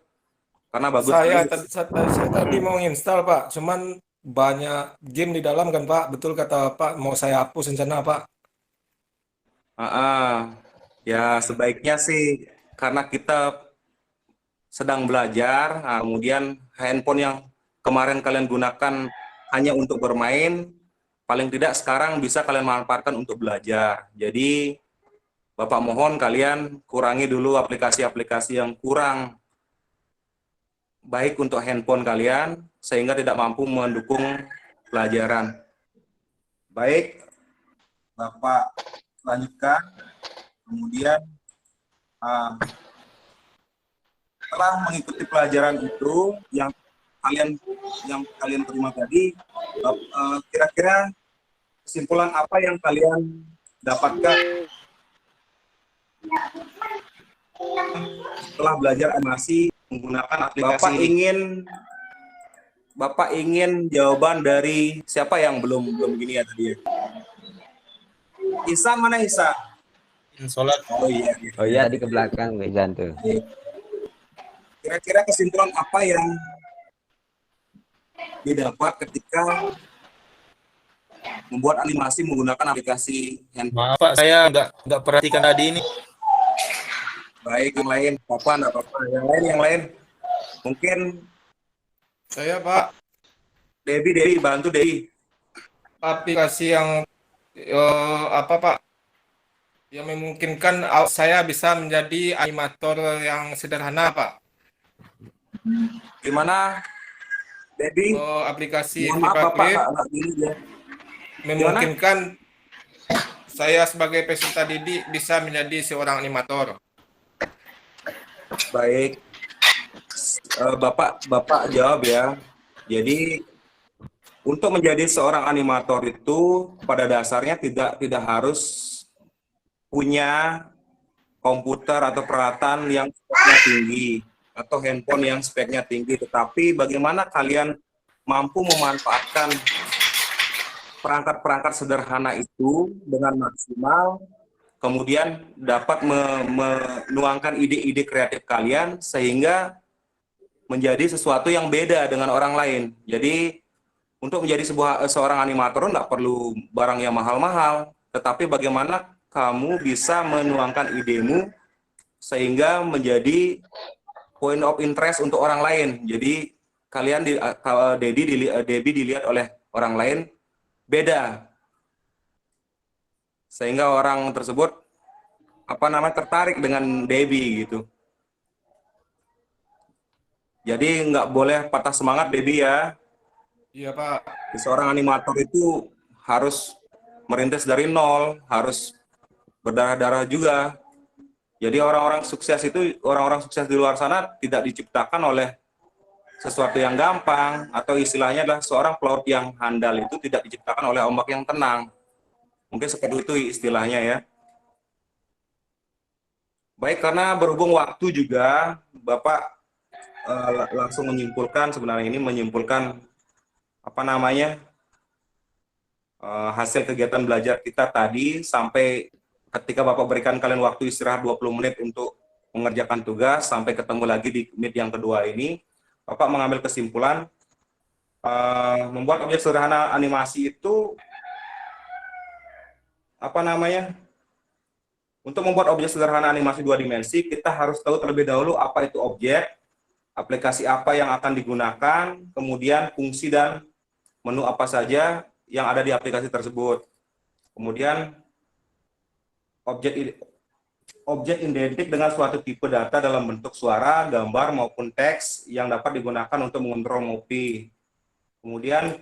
Speaker 1: karena bagus
Speaker 7: Saya
Speaker 1: sekali.
Speaker 7: saya tadi mau install Pak, cuman banyak game di dalam kan Pak. Betul kata Pak, mau saya hapus rencana Pak.
Speaker 1: Ya sebaiknya sih karena kita sedang belajar, nah, kemudian handphone yang kemarin kalian gunakan hanya untuk bermain, paling tidak sekarang bisa kalian manfaatkan untuk belajar. Jadi Bapak mohon kalian kurangi dulu aplikasi-aplikasi yang kurang baik untuk handphone kalian sehingga tidak mampu mendukung pelajaran. Baik, Bapak lanjutkan. Kemudian setelah mengikuti pelajaran itu yang kalian terima tadi, kira-kira kesimpulan apa yang kalian dapatkan setelah belajar animasi menggunakan aplikasi ini? Bapak ingin jawaban dari siapa yang belum gini ya tadi ya? Isa, mana Isa?
Speaker 7: Sholat.
Speaker 1: Oh iya.
Speaker 2: Oh iya, di ke belakang Bezan tuh.
Speaker 1: Kira-kira kesimpulan apa yang didapat ketika membuat animasi menggunakan aplikasi handphone?
Speaker 7: Maaf Pak, saya nggak perhatikan tadi ini.
Speaker 1: Baik, yang lain, Papa, enggak apa-apa. Yang lain. Mungkin
Speaker 7: Saya Pak,
Speaker 1: Debbie, bantu Debbie.
Speaker 7: aplikasi yang apa Pak? Yang memungkinkan saya bisa menjadi animator yang sederhana Pak.
Speaker 1: Gimana, Debbie?
Speaker 7: Aplikasi
Speaker 1: Mohon maaf,
Speaker 7: Viva
Speaker 1: Bapak,
Speaker 7: Clip
Speaker 1: nggak gini ya.
Speaker 7: memungkinkan saya sebagai peserta didik bisa menjadi seorang animator.
Speaker 1: Baik, Bapak jawab ya. Jadi untuk menjadi seorang animator itu pada dasarnya tidak harus punya komputer atau peralatan yang speknya tinggi atau handphone yang speknya tinggi, tetapi bagaimana kalian mampu memanfaatkan perangkat-perangkat sederhana itu dengan maksimal, kemudian dapat menuangkan ide-ide kreatif kalian sehingga menjadi sesuatu yang beda dengan orang lain. Jadi untuk menjadi seorang animator nggak perlu barang yang mahal-mahal, tetapi bagaimana kamu bisa menuangkan idemu sehingga menjadi point of interest untuk orang lain. Jadi kalian Debbie dilihat oleh orang lain beda, sehingga orang tersebut tertarik dengan Debbie gitu. Jadi nggak boleh patah semangat Debbie ya.
Speaker 7: Iya Pak.
Speaker 1: Seorang animator itu harus merintis dari nol, harus berdarah-darah juga. Jadi orang-orang sukses di luar sana tidak diciptakan oleh sesuatu yang gampang, atau istilahnya adalah seorang pelaut yang handal itu tidak diciptakan oleh ombak yang tenang. Mungkin seperti itu istilahnya ya. Baik, karena berhubung waktu juga, Bapak langsung menyimpulkan hasil kegiatan belajar kita tadi sampai ketika Bapak berikan kalian waktu istirahat 20 menit untuk mengerjakan tugas sampai ketemu lagi di meet yang kedua ini, Bapak mengambil kesimpulan membuat objek sederhana animasi itu untuk membuat objek sederhana animasi 2 dimensi, kita harus tahu terlebih dahulu apa itu objek, aplikasi apa yang akan digunakan, kemudian fungsi dan menu apa saja yang ada di aplikasi tersebut. Kemudian objek identik dengan suatu tipe data dalam bentuk suara, gambar, maupun teks yang dapat digunakan untuk mengontrol MOPI. Kemudian,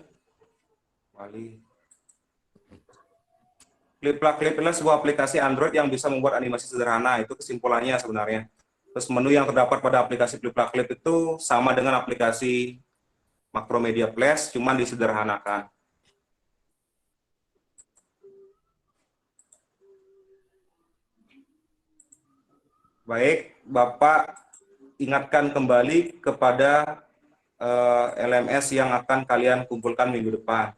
Speaker 1: Clip adalah sebuah aplikasi Android yang bisa membuat animasi sederhana. Itu kesimpulannya sebenarnya. Terus menu yang terdapat pada aplikasi Clip itu sama dengan aplikasi Macromedia Flash, cuman disederhanakan. Baik, Bapak ingatkan kembali kepada LMS yang akan kalian kumpulkan minggu depan.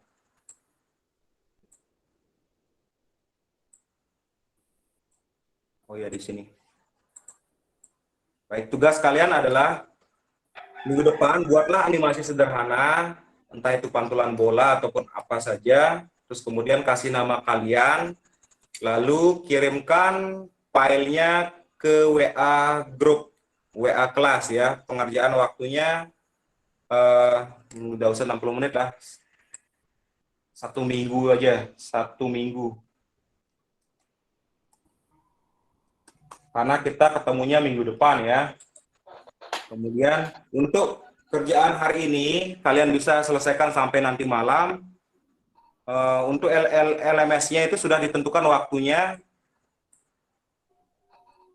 Speaker 1: Oh ya, di sini. Baik, tugas kalian adalah minggu depan buatlah animasi sederhana, entah itu pantulan bola ataupun apa saja, terus kemudian kasih nama kalian, lalu kirimkan filenya ke WA grup, WA kelas ya. Pengerjaan waktunya udah usah 60 menit lah. 1 minggu aja, 1 minggu. Karena kita ketemunya minggu depan ya. Kemudian untuk kerjaan hari ini kalian bisa selesaikan sampai nanti malam. Untuk LMS-nya itu sudah ditentukan waktunya.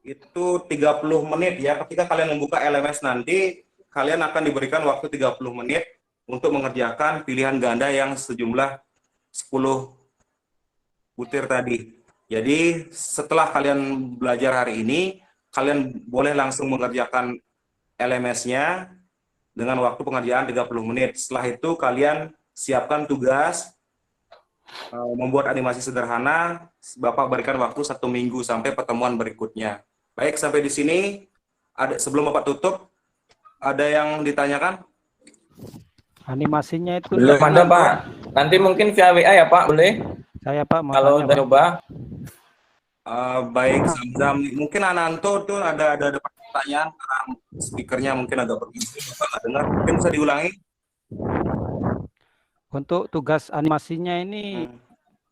Speaker 1: Itu 30 menit ya. Ketika kalian membuka LMS nanti, kalian akan diberikan waktu 30 menit untuk mengerjakan pilihan ganda yang sejumlah 10 butir tadi. Jadi setelah kalian belajar hari ini, kalian boleh langsung mengerjakan LMS-nya dengan waktu pengerjaan 30 menit. Setelah itu kalian siapkan tugas membuat animasi sederhana. Bapak berikan waktu 1 minggu sampai pertemuan berikutnya. Baik, sampai di sini. Sebelum Bapak tutup, ada yang ditanyakan?
Speaker 8: Animasinya itu
Speaker 5: Belum ada, Pak. Nanti mungkin via WA ya, Pak, boleh?
Speaker 8: saya Pak mau
Speaker 5: Kalau
Speaker 8: tanya,
Speaker 5: udah
Speaker 8: Pak.
Speaker 5: coba.
Speaker 1: Baik, Zamzam. Mungkin Ananto tuh ada pertanyaan karena speakernya mungkin agak berbisik, Bapak nggak dengar. Mungkin bisa diulangi?
Speaker 8: Untuk tugas animasinya ini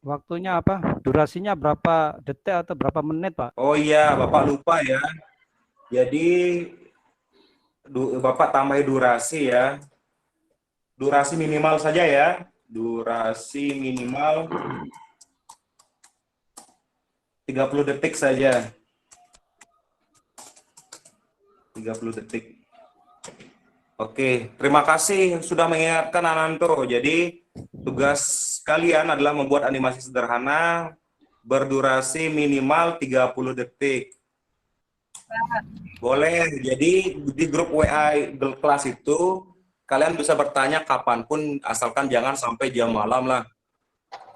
Speaker 8: waktunya apa? Durasinya berapa detik atau berapa menit, Pak?
Speaker 1: Oh iya, Bapak lupa ya. Jadi Bapak tambah durasi ya. Durasi minimal saja ya. Durasi minimal 30 detik saja. 30 detik. Oke, terima kasih sudah mengingatkan Ananto. Jadi tugas kalian adalah membuat animasi sederhana berdurasi minimal 30 detik. Boleh, jadi di grup WA kelas itu kalian bisa bertanya kapanpun, asalkan jangan sampai jam malam lah.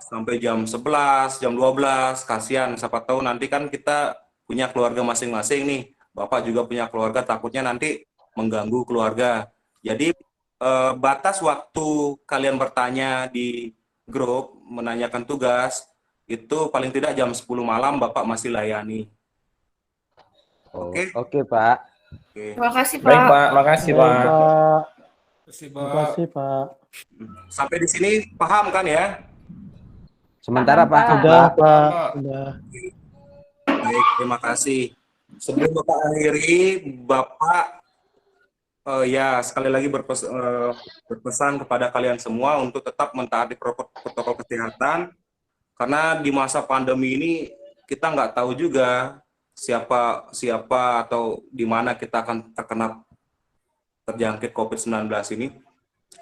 Speaker 1: Sampai jam 11, jam 12, kasihan. Siapa tahu nanti kan kita punya keluarga masing-masing nih. Bapak juga punya keluarga, takutnya nanti mengganggu keluarga. Jadi batas waktu kalian bertanya di grup, menanyakan tugas, itu paling tidak jam 10 malam Bapak masih layani. Oke?
Speaker 2: Oke, Pak.
Speaker 1: Oke.
Speaker 6: Terima kasih, Pak.
Speaker 5: Baik, Pak. Makasih,
Speaker 4: Baik,
Speaker 5: Pak.
Speaker 4: Pak.
Speaker 7: Terima
Speaker 4: Terima kasih, Pak.
Speaker 1: Sampai di sini paham kan ya?
Speaker 2: Sementara
Speaker 3: Paham,
Speaker 2: Pak.
Speaker 3: Pak.
Speaker 4: Udah,
Speaker 7: Pak.
Speaker 4: Pak. Udah.
Speaker 1: Baik, terima kasih. Sebelum Bapak akhiri, Bapak ya sekali lagi berpesan kepada kalian semua untuk tetap mentaati protokol kesehatan, karena di masa pandemi ini kita nggak tahu juga siapa atau di mana kita akan terjangkit COVID-19 ini.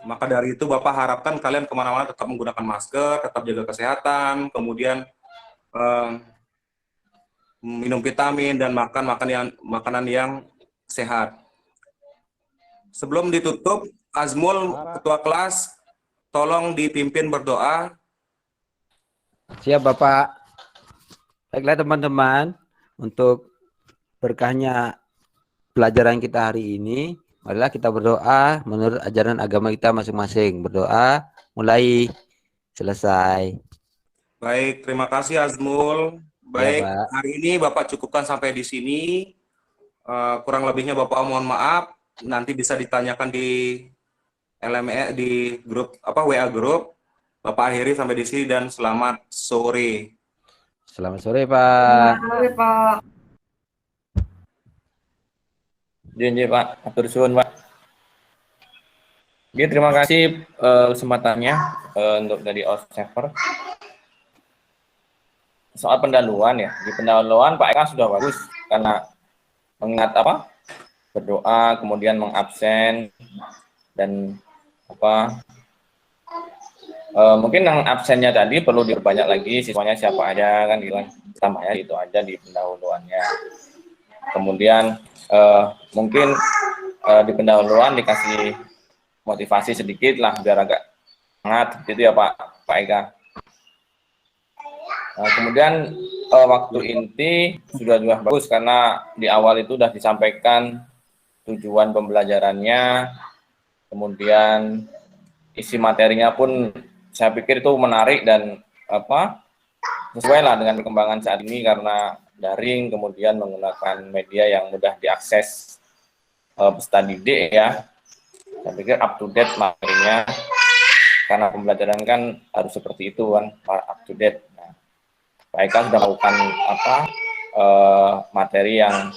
Speaker 1: Maka dari itu Bapak harapkan kalian kemana-mana tetap menggunakan masker, tetap jaga kesehatan, kemudian minum vitamin dan makan makanan yang sehat. Sebelum ditutup, Azmul, Ketua Kelas, tolong dipimpin berdoa.
Speaker 2: Siap, Bapak. Baiklah teman-teman, untuk berkahnya pelajaran kita hari ini, marilah kita berdoa menurut ajaran agama kita masing-masing. Berdoa mulai selesai.
Speaker 1: Baik, terima kasih Azmul. Baik,
Speaker 2: Ya, Pak.
Speaker 1: hari ini Bapak cukupkan sampai di sini. Kurang lebihnya Bapak mohon maaf. Nanti bisa ditanyakan di LME di grup WA grup. Bapak akhiri sampai di sini dan selamat sore.
Speaker 2: Selamat sore, Pak.
Speaker 6: Selamat sore, Pak.
Speaker 5: Jadi Pak, atur suwun Pak. Oke, terima kasih kesempatannya untuk dari Ossever. Soal pendahuluan ya, di pendahuluan Pak Eka sudah bagus karena mengingat apa berdoa, kemudian mengabsen dan apa mungkin yang absennya tadi perlu diperbanyak lagi siswanya siapa aja kan gitu kan, tambahnya itu aja di pendahuluannya. Kemudian mungkin di pendahuluan dikasih motivasi sedikit lah biar agak hangat gitu ya Pak Eka. Nah, kemudian waktu inti sudah bagus karena di awal itu sudah disampaikan tujuan pembelajarannya, kemudian isi materinya pun saya pikir itu menarik dan apa sesuai lah dengan perkembangan saat ini karena daring, kemudian menggunakan media yang mudah diakses peserta didik ya. Saya pikir up to date materinya karena pembelajaran kan harus seperti itu kan, up to date. Nah, Pak Eka sudah melakukan apa materi yang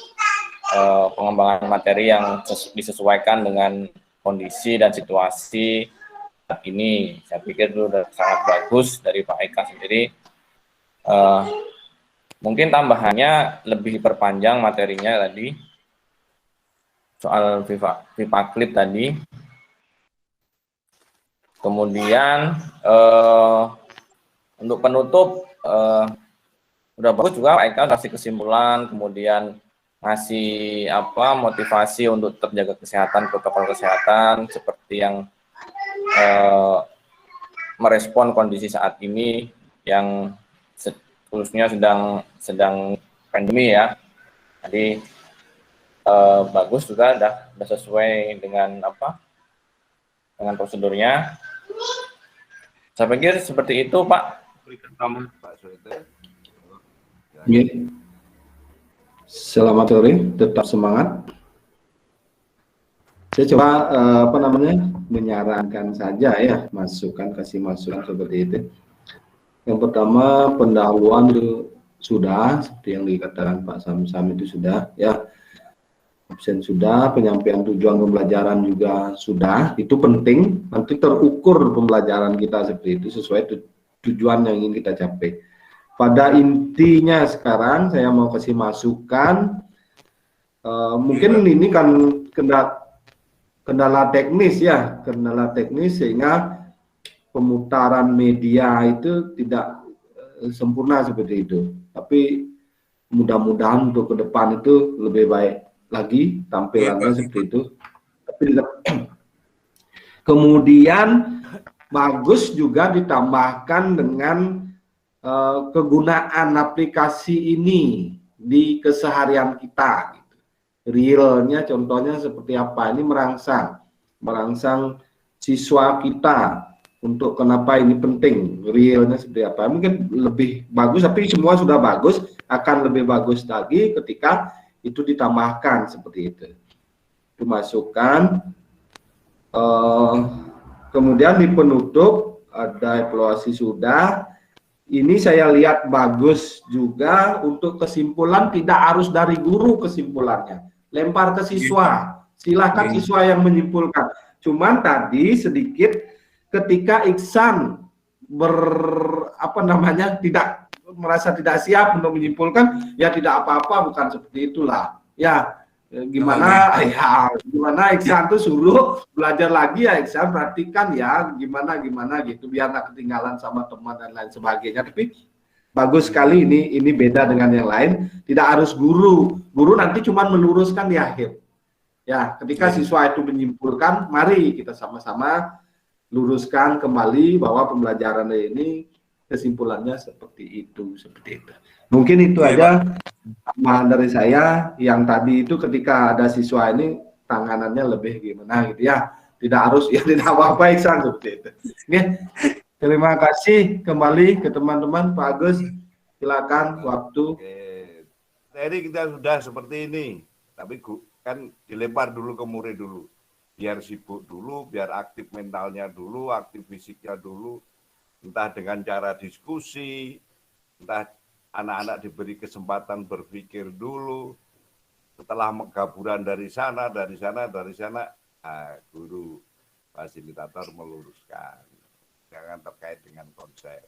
Speaker 5: pengembangan materi yang disesuaikan dengan kondisi dan situasi saat ini. Saya pikir itu sudah sangat bagus dari Pak Eka sendiri. Mungkin tambahannya lebih perpanjang materinya tadi soal Viva Clip tadi. Kemudian untuk penutup udah bagus juga Pak Eka kasih kesimpulan, kemudian ngasih apa motivasi untuk tetap jaga kesehatan, protokol kesehatan seperti yang merespon kondisi saat ini yang khususnya sedang pandemi ya. Jadi bagus juga udah sesuai dengan apa dengan prosedurnya. Saya pikir seperti itu Pak.
Speaker 9: Ya. Selamat sore, tetap semangat. Saya coba menyarankan saja ya, kasih masukan seperti itu. Yang pertama pendahuluan itu sudah seperti yang dikatakan Pak Sam itu sudah ya. Absen sudah, penyampaian tujuan pembelajaran juga sudah, itu penting. Nanti terukur pembelajaran kita seperti itu sesuai tujuan yang ingin kita capai. Pada intinya sekarang saya mau kasih masukan, mungkin ini kan kendala teknis ya, sehingga pemutaran media itu tidak sempurna seperti itu. Tapi mudah-mudahan untuk ke depan itu lebih baik lagi tampilannya seperti itu. Kemudian bagus juga ditambahkan dengan kegunaan aplikasi ini di keseharian kita. Gitu. Realnya contohnya seperti apa? Ini merangsang siswa kita untuk kenapa ini penting. Realnya seperti apa? Mungkin lebih bagus, tapi semua sudah bagus. Akan lebih bagus lagi ketika itu ditambahkan seperti itu. Itu masukan. Kemudian di penutup ada evaluasi sudah. Ini saya lihat bagus juga untuk kesimpulan tidak harus dari guru kesimpulannya. Lempar ke siswa. Silakan siswa yang menyimpulkan. Cuman tadi sedikit ketika Iksan tidak merasa tidak siap untuk menyimpulkan, ya tidak apa-apa, bukan seperti itulah. Ya, gimana Iksan tuh suruh belajar lagi ya Iksan, perhatikan ya gimana gitu biar nggak ketinggalan sama teman dan lain sebagainya. Tapi bagus sekali ini beda dengan yang lain, tidak harus guru nanti cuma meluruskan di akhir ya. Ketika siswa itu menyimpulkan, mari kita sama-sama luruskan kembali bahwa pembelajaran ini kesimpulannya seperti itu. Mungkin itu aja tambahan dari saya. Yang tadi itu ketika ada siswa ini tanganannya lebih gimana gitu ya, tidak harus ya tidak apa-apa Iksan seperti itu. Oke. Terima kasih kembali ke teman-teman. Pak Agus, silakan waktu.
Speaker 10: Jadi kita sudah seperti ini, tapi kan dilempar dulu ke murid dulu, biar sibuk dulu, biar aktif mentalnya dulu, aktif fisiknya dulu, entah dengan cara diskusi, entah anak-anak diberi kesempatan berpikir dulu, setelah gaburan dari sana, guru fasilitator meluruskan. Jangan terkait dengan konsep.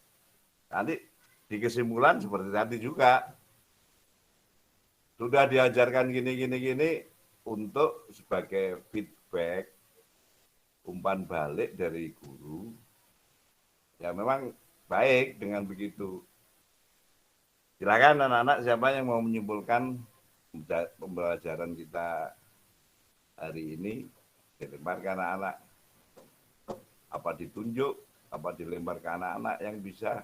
Speaker 10: Nanti di kesimpulan seperti tadi juga, sudah diajarkan gini, untuk sebagai feedback, umpan balik dari guru, ya memang baik dengan begitu. Silakan anak-anak siapa yang mau menyimpulkan pembelajaran kita hari ini, dilempar ke anak-anak. Apa ditunjuk, apa dilempar ke anak-anak yang bisa.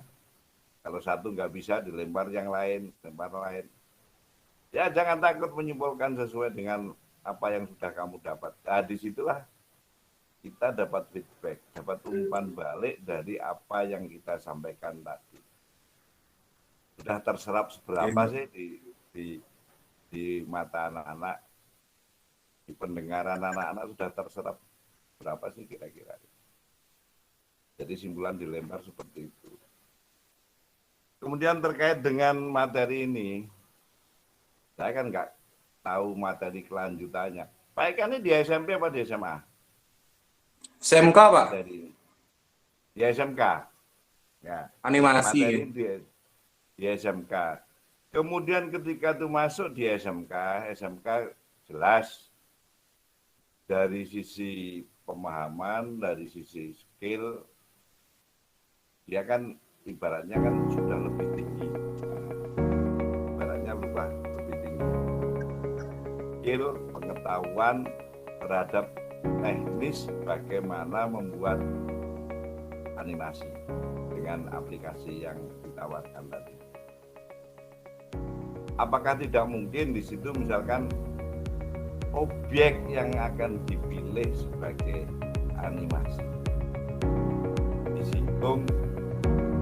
Speaker 10: Kalau satu nggak bisa, dilempar yang lain, lempar lain. Ya jangan takut menyimpulkan sesuai dengan apa yang sudah kamu dapat. Nah, disitulah kita dapat feedback, dapat umpan balik dari apa yang kita sampaikan tadi. Sudah terserap seberapa sih di mata anak-anak, di pendengaran anak-anak sudah terserap berapa sih kira-kira. Jadi simpulan dilempar seperti itu. Kemudian terkait dengan materi ini, saya kan nggak tahu materi kelanjutannya. Pak Eka ini di SMP apa di SMA?
Speaker 1: SMK, Pak.
Speaker 10: Di SMK. Ya.
Speaker 1: Animasi.
Speaker 10: Materi di SMK. Kemudian ketika itu masuk di SMK jelas dari sisi pemahaman, dari sisi skill, dia kan ibaratnya kan sudah lebih tinggi. Ibaratnya lebih tinggi. Skill, pengetahuan terhadap teknis bagaimana membuat animasi dengan aplikasi yang ditawarkan tadi. Apakah tidak mungkin di situ misalkan objek yang akan dipilih sebagai animasi disinggung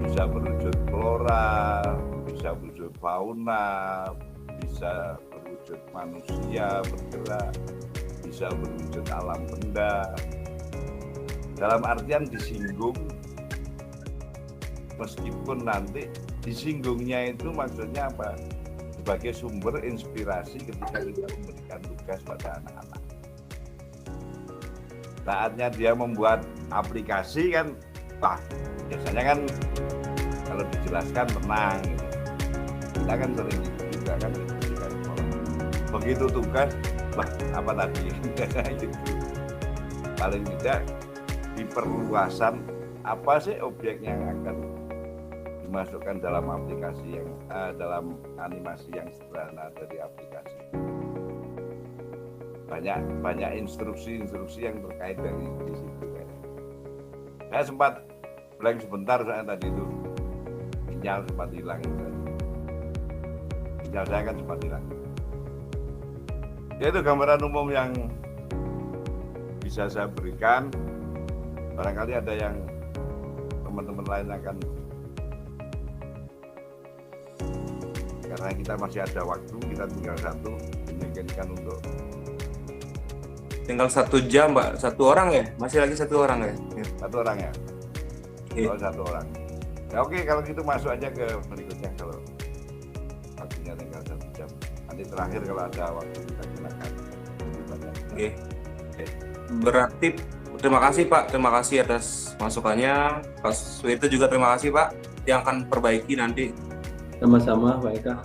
Speaker 10: bisa berwujud flora, bisa berwujud fauna, bisa berwujud manusia bergerak, bisa berwujud alam benda. Dalam artian disinggung, meskipun nanti disinggungnya itu maksudnya apa? Sebagai sumber inspirasi ketika kita memberikan tugas pada anak-anak. Saatnya dia membuat aplikasi kan, wah biasanya kan kalau dijelaskan tenang. Gitu. Kita kan sering gitu juga kan. Begitu tugas, wah apa tadi? Gitu. Paling tidak di perluasan apa sih objek yang akan dimasukkan dalam aplikasi yang dalam animasi yang sederhana dari aplikasi. Banyak instruksi yang terkait dari di situ. Saya sempat blank sebentar saya tadi itu sinyal sempat hilang. Sinyal saya kan sempat hilang. Itu gambaran umum yang bisa saya berikan. Barangkali ada yang teman-teman lain akan, karena kita masih ada waktu, kita tinggal satu, dimungkinkan untuk
Speaker 1: tinggal 1 jam, Mbak. 1 orang ya? Masih lagi 1 orang ya?
Speaker 10: 1 orang ya?
Speaker 1: Iya.
Speaker 10: Oh, 1 orang. Ya oke, kalau gitu masuk aja ke berikutnya kalau waktunya tinggal 1 jam. Nanti terakhir kalau ada waktu kita gunakan.
Speaker 1: Oke. Berarti terima kasih Pak, terima kasih atas masukannya. Pak Suwito juga terima kasih Pak, yang akan perbaiki nanti.
Speaker 11: Sama-sama Pak Eka.